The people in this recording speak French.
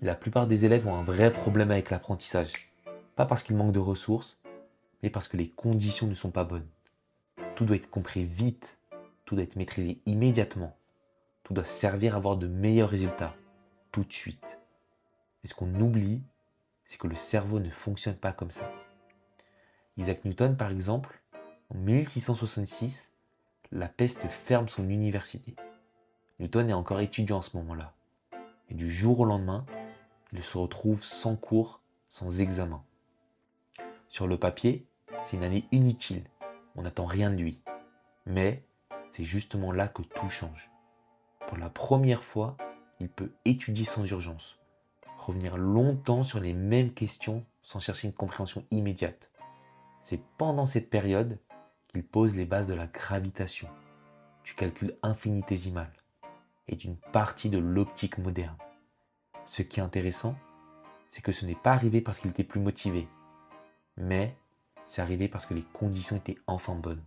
La plupart des élèves ont un vrai problème avec l'apprentissage. Pas parce qu'ils manquent de ressources, mais parce que les conditions ne sont pas bonnes. Tout doit être compris vite, tout doit être maîtrisé immédiatement, tout doit servir à avoir de meilleurs résultats, tout de suite. Mais ce qu'on oublie, c'est que le cerveau ne fonctionne pas comme ça. Isaac Newton, par exemple, en 1666, la peste ferme son université. Newton est encore étudiant à ce moment-là. Et du jour au lendemain, il se retrouve sans cours, sans examen. Sur le papier, c'est une année inutile. On n'attend rien de lui. Mais c'est justement là que tout change. Pour la première fois, il peut étudier sans urgence, revenir longtemps sur les mêmes questions sans chercher une compréhension immédiate. C'est pendant cette période qu'il pose les bases de la gravitation, du calcul infinitésimal et d'une partie de l'optique moderne. Ce qui est intéressant, c'est que ce n'est pas arrivé parce qu'il était plus motivé, mais c'est arrivé parce que les conditions étaient enfin bonnes.